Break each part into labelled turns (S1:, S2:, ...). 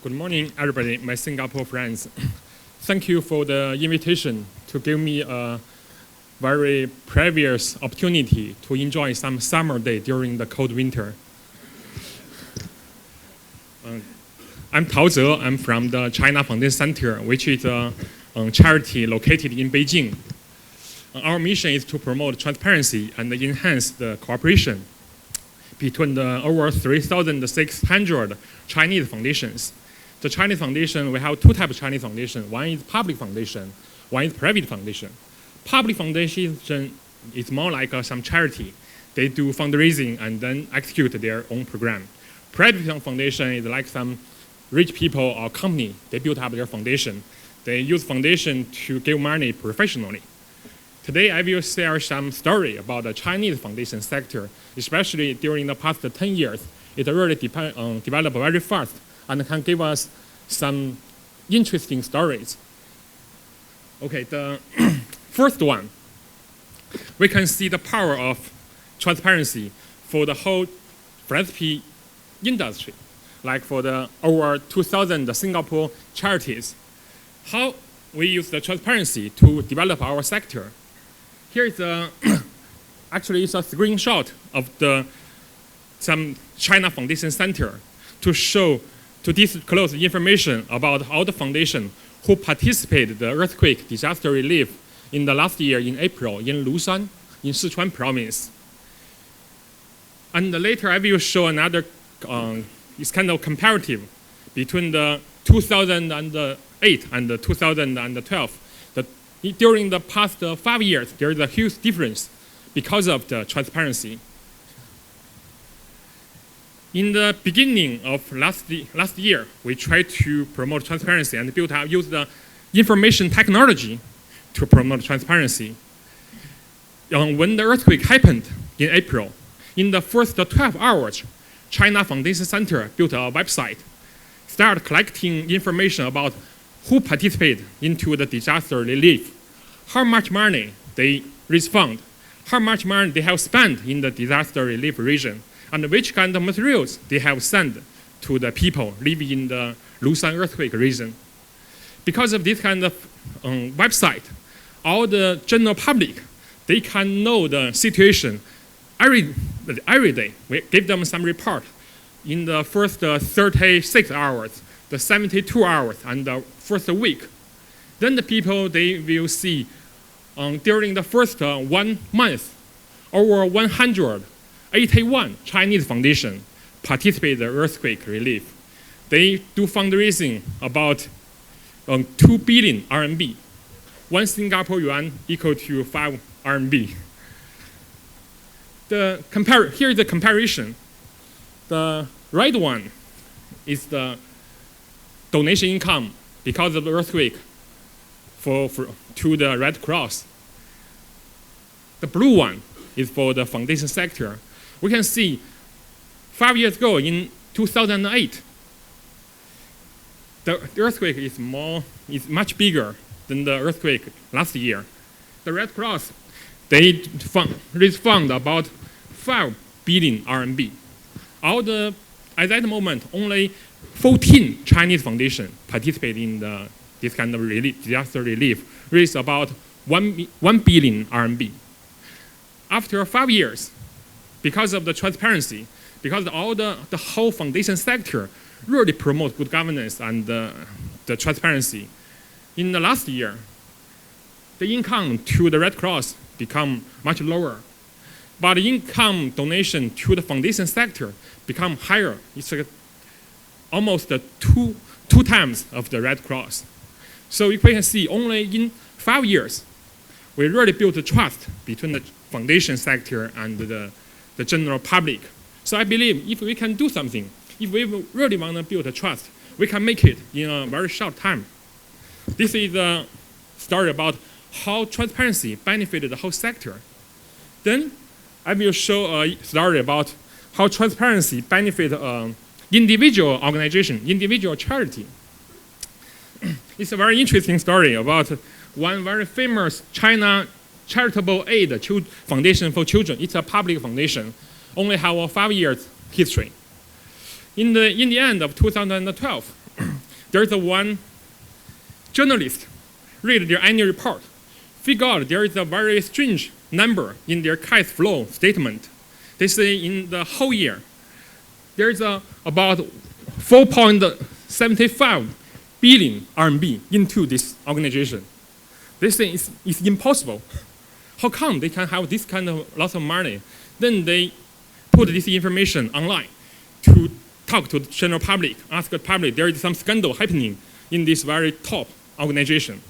S1: Good morning, everybody, my Singapore friends. Thank you for the invitation to give me a very previous opportunity to enjoy some summer day during the cold winter. I'm Tao Ze. I'm from the China Foundation Center, which is a charity located in Beijing. Our mission is to promote transparency and enhance the cooperation between the over 3,600 Chinese foundations. The Chinese foundation, we have two types of Chinese foundation. One is public foundation, one is private foundation. Public foundation is more like some charity. They do fundraising and then execute their own program. Private foundation is like some rich people or company. They build up their foundation. They use foundation to give money professionally. Today, I will share some story about the Chinese foundation sector, especially during the past 10 years. It really developed very fast and can give us some interesting stories. Okay, the first one, we can see the power of transparency for the whole philanthropy industry, like for the over 2,000 Singapore charities. How we use the transparency to develop our sector. Here is actually it's a screenshot of some China Foundation Center to disclose information about all the foundation who participated in the earthquake disaster relief in the last year in April in Lushan, in Sichuan province. And later I will show another, it's kind of comparative between the 2008 and the 2012. During the past 5 years, there is a huge difference because of the transparency. In the beginning of last year, we tried to promote transparency and use the information technology to promote transparency. When the earthquake happened in April, in the first 12 hours, China Foundation Center built a website, started collecting information about who participated into the disaster relief, how much money they raised fund, how much money they have spent in the disaster relief region, and which kind of materials they have sent to the people living in the Lushan earthquake region. Because of this kind of website, all the general public, they can know the situation every day. We give them some report in the first 36 hours, the 72 hours, and the first week. Then the people, they will see during the first 1 month, over 181 Chinese foundation participate in the earthquake relief. They do fundraising about 2 billion RMB. 1 Singapore yuan equal to 5 RMB. Here is the comparison. The right one is the donation income because of the earthquake to the Red Cross. The blue one is for the foundation sector. We can see 5 years ago in 2008, the earthquake is much bigger than the earthquake last year. The Red Cross, they raised fund about 5 billion RMB. At that moment, only 14 Chinese foundations participated in this kind of disaster relief, raised about 1 billion RMB. After 5 years, because of the transparency, because the whole foundation sector really promote good governance and the transparency, in the last year, the income to the Red Cross become much lower. But the income donation to the foundation sector become higher. It's like almost two times of the Red Cross. So we can see only in 5 years, we really built a trust between the foundation sector and the general public. So I believe if we can do something, if we really want to build a trust, we can make it in a very short time. This is a story about how transparency benefited the whole sector. Then I will show a story about how transparency benefits individual organization, individual charity. It's a very interesting story about one very famous China charitable aid foundation for children. It's a public foundation, only have a 5 years history. In the end of 2012, there's one journalist read their annual report, figure out there is a very strange number in their cash flow statement. They say in the whole year, there's about 4.75 billion RMB into this organization. They say it's impossible. How come they can have this kind of lots of money? Then they put this information online to talk to the general public, ask the public, there is some scandal happening in this very top organization.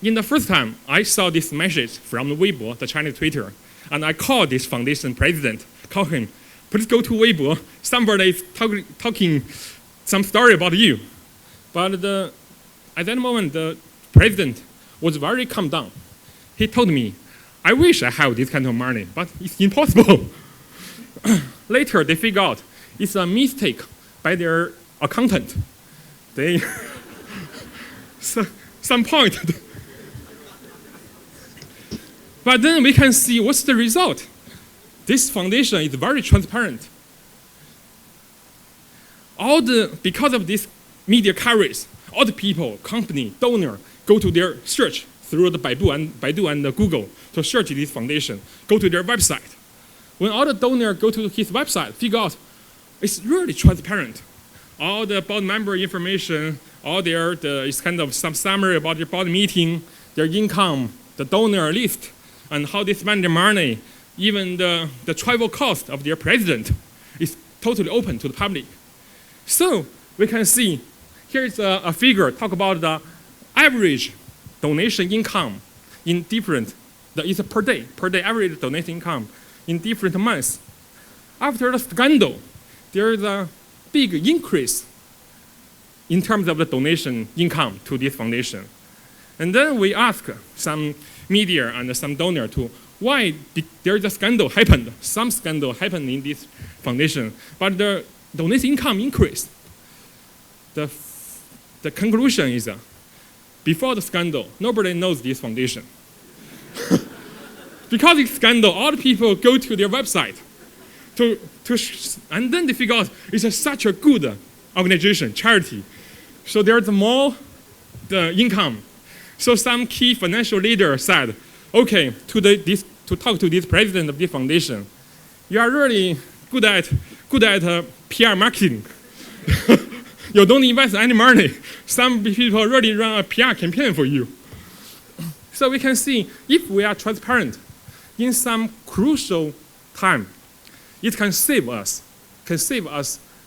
S1: In the first time, I saw this message from Weibo, the Chinese Twitter, and I called this foundation president, called him, please go to Weibo, somebody is talking some story about you. But at that moment, the president was very calm down. He told me, I wish I have this kind of money, but it's impossible. Later, they figure out it's a mistake by their accountant. They, some point. But then we can see what's the result. This foundation is very transparent. Because of this media coverage, all the people, company, donor, go to their search through the Baidu and the Google to search this foundation, go to their website. When all the donors go to his website, figure out it's really transparent. All the board member information, it's kind of some summary about their board meeting, their income, the donor list, and how they spend their money, even the travel cost of their president is totally open to the public. So we can see, here's a figure, talk about the average donation income in different, it's per day average donation income in different months. After the scandal, there is a big increase in terms of the donation income to this foundation. And then we ask some media and some donor to why there is a scandal happened. Some scandal happened in this foundation, but the donation income increased. The conclusion is before the scandal, nobody knows this foundation. Because of the scandal, all the people go to their website and then they figure out it's such a good organization, charity. So there's more the income. So some key financial leader said, okay, to talk to this president of this foundation, you are really good at PR marketing. You don't invest any money. Some people already run a PR campaign for you. So we can see if we are transparent in some crucial time, it can save us the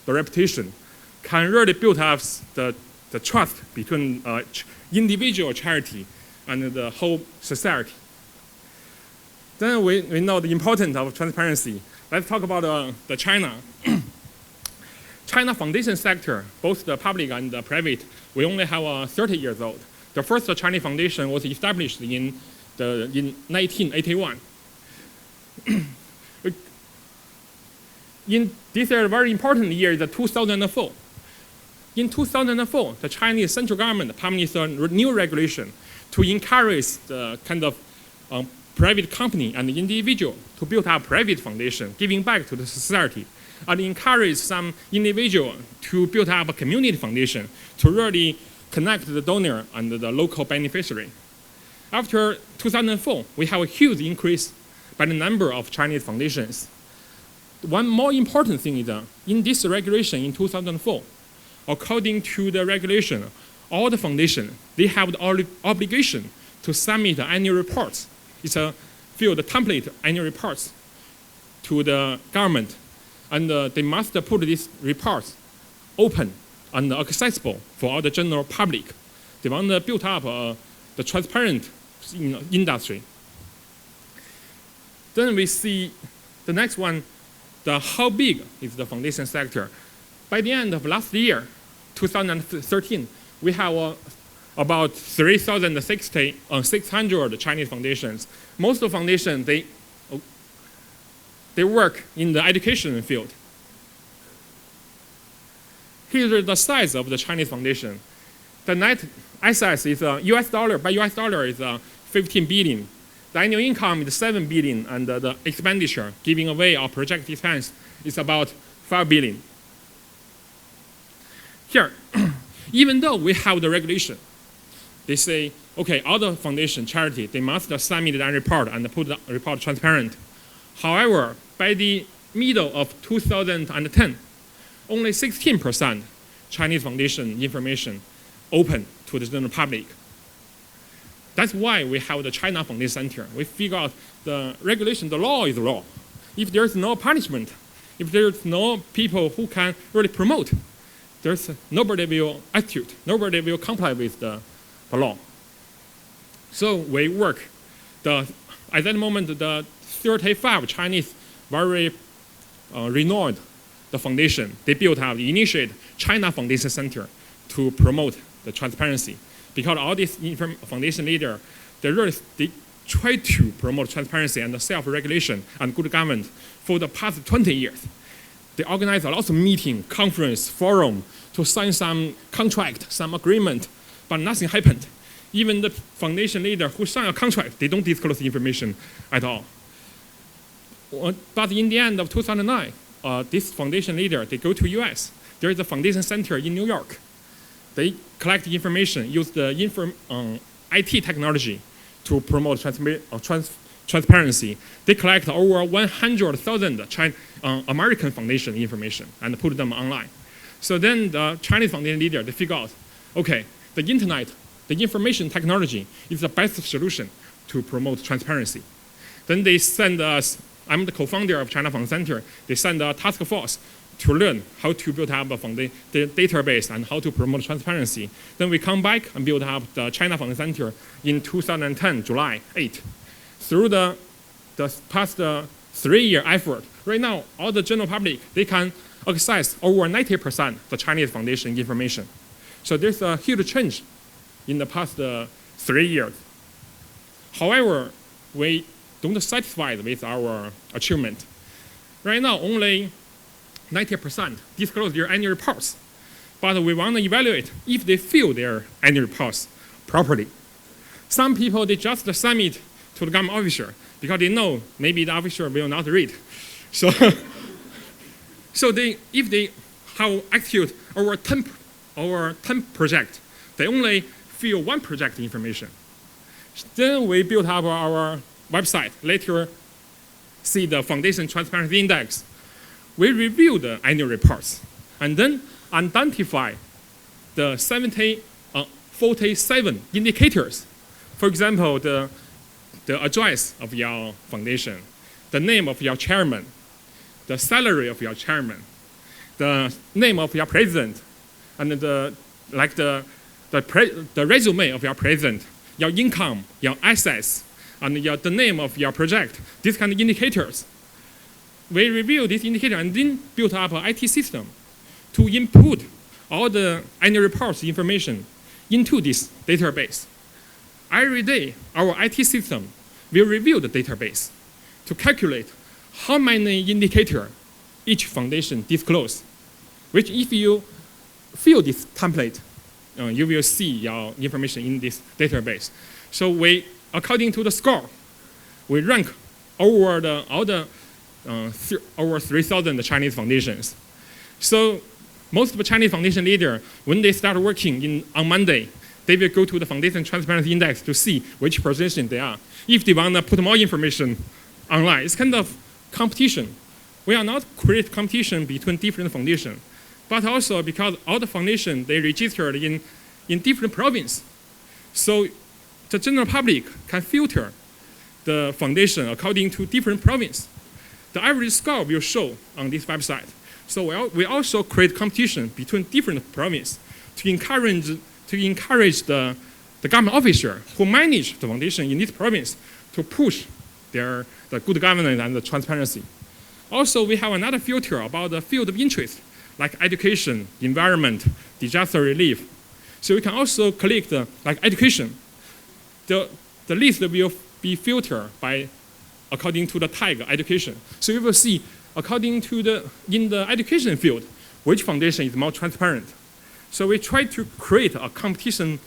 S1: reputation, can really build up the trust between individual charity and the whole society. Then we know the importance of transparency. Let's talk about the China. China foundation sector, both the public and the private, we only have 30 years old. The first Chinese foundation was established in 1981. This is a very important year, the 2004. In 2004, the Chinese central government published a new regulation to encourage the kind of private company and individual to build up private foundation, giving back to the society, and encourage some individual to build up a community foundation to really connect the donor and the local beneficiary. After 2004, we have a huge increase by the number of Chinese foundations. One more important thing is that in this regulation in 2004, according to the regulation, all the foundations, they have the obligation to submit annual reports. It's a field template annual reports to the government. And they must put these reports open and accessible for all the general public. They want to build up the transparent industry. Then we see the next one, how big is the foundation sector. By the end of last year, 2013, we have about 3,600 Chinese foundations. Most of the foundations, they work in the education field. Here's the size of the Chinese foundation. The net assets is US dollar, by US dollar is 15 billion. The annual income is 7 billion, and the expenditure, giving away or project expense, is about 5 billion. Here, Even though we have the regulation, they say, okay, all the foundation, charity, they must submit the report and put the report transparent. However, by the middle of 2010, only 16% Chinese foundation information open to the general public. That's why we have the China Foundation Center. We figure out the regulation, the law is the law. If there's no punishment, if there's no people who can really promote, nobody will execute, nobody will comply with the law. So we work. At that moment, the 35 Chinese very renowned the foundation. They built up, initiate China Foundation Center to promote the transparency. Because all these foundation leaders, they try to promote transparency and self-regulation and good government for the past 20 years. They organize a lot of meeting, conference, forum to sign some contract, some agreement, but nothing happened. Even the foundation leader who signed a contract, they don't disclose the information at all. But in the end of 2009, this foundation leader, they go to US. There is a foundation center in New York. They collect information, use the IT technology to promote transparency. They collect over 100,000 American foundation information and put them online. So then the Chinese foundation leader, they figure out, okay, the internet, the information technology is the best solution to promote transparency. Then they send us, I'm the co-founder of China Foundation Center, they send a task force to learn how to build up the database and how to promote transparency. Then we come back and build up the China Foundation Center in 2010, July 8. Through the past 3-year effort, right now, all the general public, they can access over 90% the Chinese foundation information. So there's a huge change in the past 3 years. However, we don't satisfied with our achievement. Right now, only 90% disclose their annual reports, but we want to evaluate if they fill their annual reports properly. Some people, they just submit to the government officer because they know maybe the officer will not read. So, if they have execute over 10 projects, they only fill 1 project information. Then we build up our website, later see the Foundation Transparency Index. We review the annual reports and then identify the 47 indicators. For example, the address of your foundation, the name of your chairman, the salary of your chairman, the name of your president, and the resume of your president, your income, your assets, and the name of your project, these kind of indicators. We review this indicator and then build up an IT system to input all the annual reports information into this database. Every day, our IT system will review the database to calculate how many indicators each foundation disclose, which if you fill this template, you will see your information in this database. So we, according to the score, we rank over over 3,000 Chinese foundations. So most of the Chinese foundation leaders, when they start working on Monday, they will go to the Foundation Transparency Index to see which position they are. If they want to put more information online, it's kind of competition. We are not create competition between different foundations, but also because all the foundations, they registered in different provinces. So the general public can filter the foundation according to different provinces. The average score will show on this website. So we also create competition between different provinces to encourage the government officer who manage the foundation in this province to push the good governance and the transparency. Also, we have another filter about the field of interest, like education, environment, disaster relief. So we can also collect like education. The list will be filtered according to the tag education. So you will see, according to in the education field, which foundation is more transparent. So we try to create a competition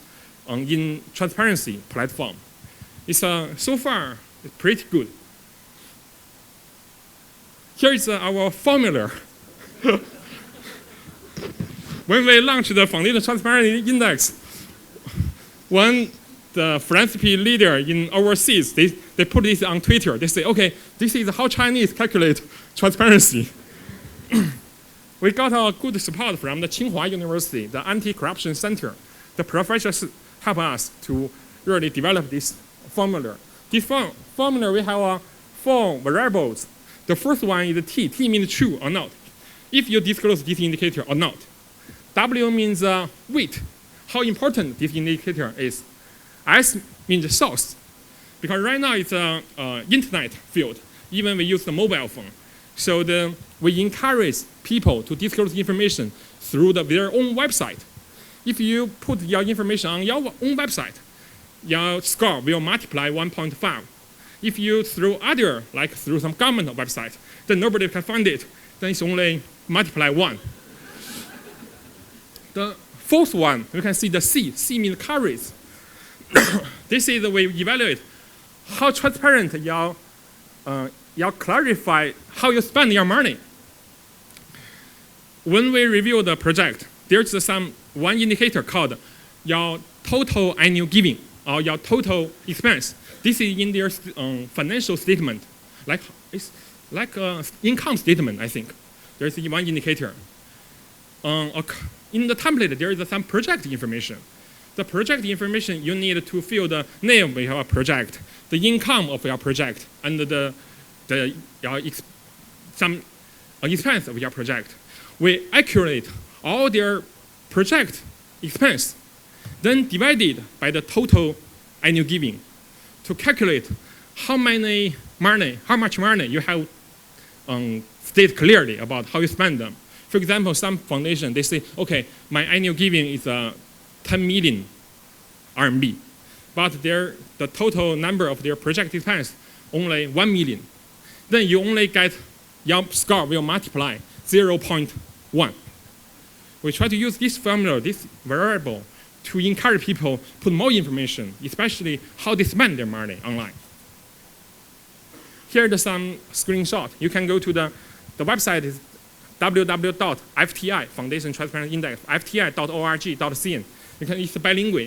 S1: in transparency platform. It's so far it's pretty good. Here is our formula. when we launched the Foundation Transparency Index, when the philanthropy leader in overseas, they put this on Twitter. They say, okay, this is how Chinese calculate transparency. We got a good support from the Tsinghua University, the Anti-Corruption Center. The professors help us to really develop this formula. This formula, we have 4 variables. The first one is T. T means true or not. If you disclose this indicator or not. W means weight, how important this indicator is. S means source, because right now it's an internet field, even we use the mobile phone. So we encourage people to disclose information through their own website. If you put your information on your own website, your score will multiply 1.5. If you through other, like through some government website, then nobody can find it, then it's only multiply 1. The fourth one, you can see the C. C means coverage. This is the way we evaluate how transparent you clarify how you spend your money. When we review the project, there's one indicator called your total annual giving or your total expense. This is in their financial statement, it's like income statement, I think. There's one indicator. In the template, there is some project information. The project information, you need to fill the name of your project, the income of your project, and some expense of your project. We accurate all their project expense, then divided by the total annual giving to calculate how much money you have state clearly about how you spend them. For example, some foundation, they say, okay, my annual giving is 10 million RMB, but the total number of their project expense only 1 million. Then you only get, your score will multiply 0.1. We try to use this formula, this variable, to encourage people to put more information, especially how they spend their money online. Here are some screenshots. You can go to the website is www.fti, Foundation Transparency Index, fti.org.cn. It's bilingual.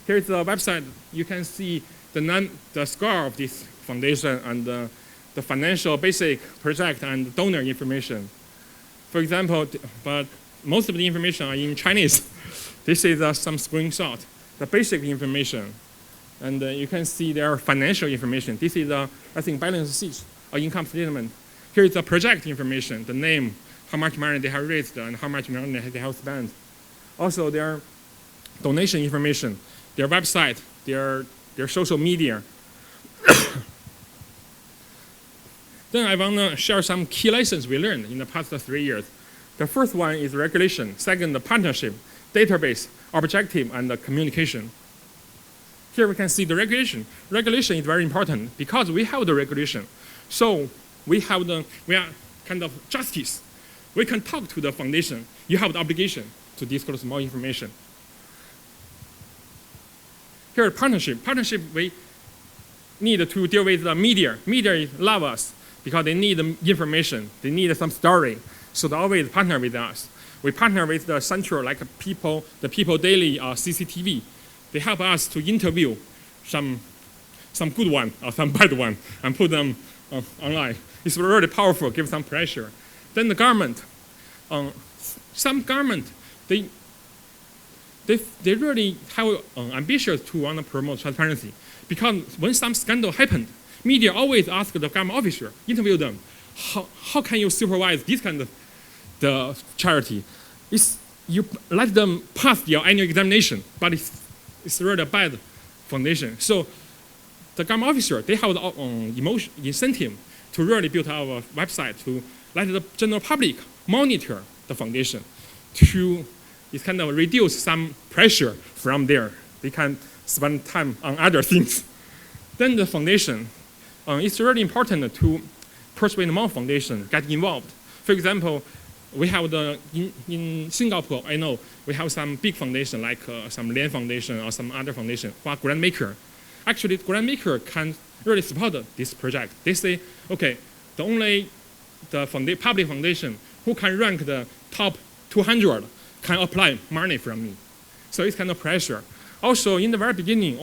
S1: Here's the website. You can see the score of this foundation and the financial basic project and donor information. For example, but most of the information are in Chinese. This is some screenshot, the basic information. And you can see their financial information. This is, I think, balance sheet, or income statement. Here is the project information, the name, how much money they have raised, and how much money they have spent. Also, their donation information, their website, their social media. Then I want to share some key lessons we learned in the past 3 years. The first one is regulation. Second, the partnership, database, objective, and the communication. Here we can see the regulation. Regulation is very important because we have the regulation. So we are kind of justice. We can talk to the foundation. You have the obligation to disclose more information. Here, partnership. Partnership, we need to deal with the media. Media love us because they need information. They need some story. So they always partner with us. We partner with the central, like the People Daily or CCTV. They help us to interview some good one or some bad one and put them online. It's really powerful, give some pressure. Then the government. Some government, they really have ambitious to want to promote transparency. Because when some scandal happened, media always ask the government officer, interview them, how can you supervise this kind of the charity? You let them pass your annual examination, but it's really a bad foundation. So the government officer, they have the incentive to really build our website to let the general public monitor the foundation to kind of reduce some pressure from there. They can spend time on other things. Then the foundation, it's really important to persuade more foundations get involved. For example, we have in Singapore, I know, we have some big foundation like some Lian Foundation or some other foundation who are grant maker. Actually, grant maker can really support this project. They say, okay, the public foundation who can rank the top 200 can apply money from me. So it's kind of pressure. Also, in the very beginning,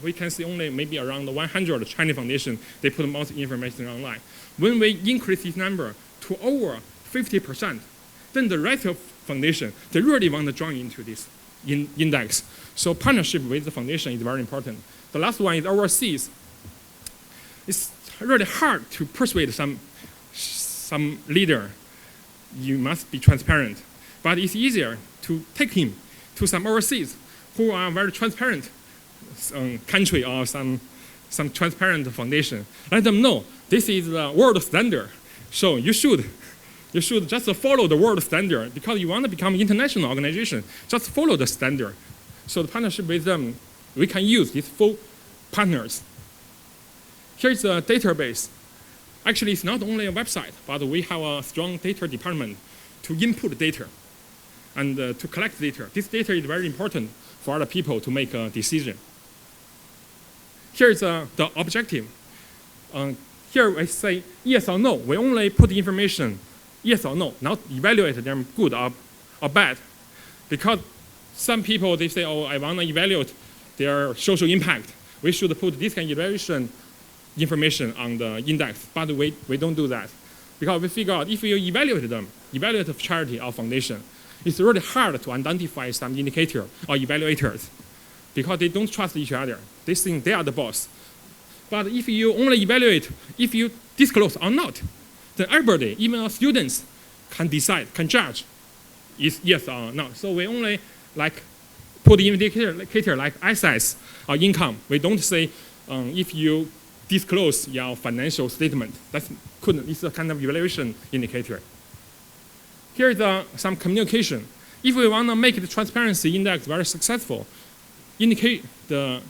S1: we can see only maybe around 100 Chinese foundation, they put most information online. When we increase this number to over 50%, then the rest of foundation, they really want to join into this index. So partnership with the foundation is very important. The last one is overseas. It's really hard to persuade some leader. You must be transparent. But it's easier to take him to some overseas who are very transparent country or some transparent foundation. Let them know this is the world standard. So you should just follow the world standard because you want to become an international organization. Just follow the standard. So the partnership with them, we can use these full partners. Here's a database. Actually, it's not only a website, but we have a strong data department to input data and to collect data. This data is very important for other people to make a decision. Here's the objective. Here I say yes or no. We only put the information yes or no, not evaluate them good or bad. Because some people, they say, oh, I want to evaluate their social impact. We should put this kind of evaluation information on the index, but we don't do that. Because we figure out if you evaluate them, evaluate a charity or foundation, it's really hard to identify some indicator or evaluators because they don't trust each other. They think they are the boss. But if you only evaluate, if you disclose or not, then everybody, even our students, can decide, can judge is yes or no. So we only put the indicator like assets or income. We don't say if you disclose your financial statement. It's a kind of evaluation indicator. Here's some communication. If we want to make the transparency index very successful, indicate the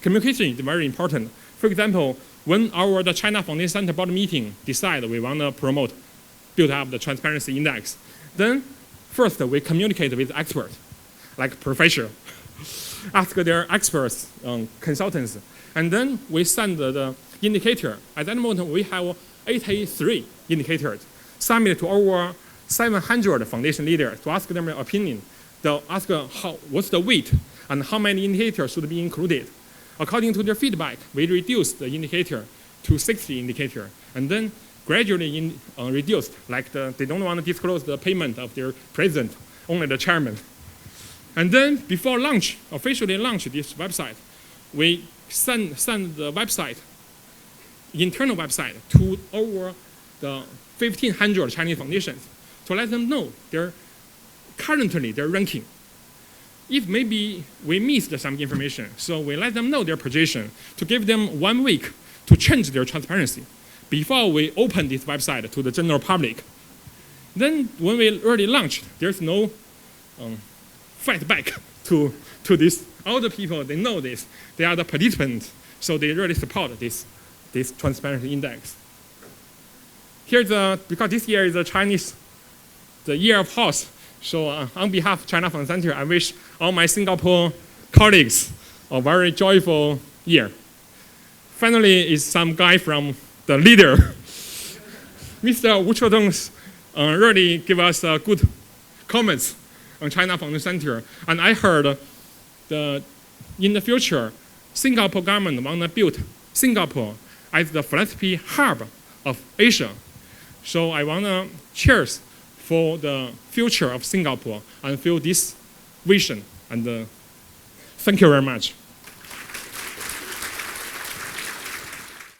S1: communication is very important. For example, when the China Foundation Center board meeting decide we want to build up the transparency index, then first we communicate with experts, like professors, ask their experts, consultants, and then we send the indicator. At that moment, we have 83 indicators, submitted to over 700 foundation leaders to ask them their opinion. They'll ask what's the weight and how many indicators should be included. According to their feedback, we reduce the indicator to 60 indicators, and then gradually reduced, they don't want to disclose the payment of their president, only the chairman. And then before launch, officially launch this website, we send the website, internal website, to over the 1,500 Chinese foundations to let them know currently their ranking. If maybe we missed some information, so we let them know their position to give them 1 week to change their transparency before we open this website to the general public. Then when we already launched, there's no fight back to this. All the people, they know this. They are the participants, so they really support this transparency index. Here's because this year is the year of horse. So on behalf of China Foundation Center, I wish all my Singapore colleagues a very joyful year. Finally, is some guy from the leader. Mr. Wu Chodong really give us good comments on China Foundation Center. And I heard in the future, Singapore government want to build Singapore as the philanthropy hub of Asia. So I want to cheers for the future of Singapore and feel this vision. And thank you very much.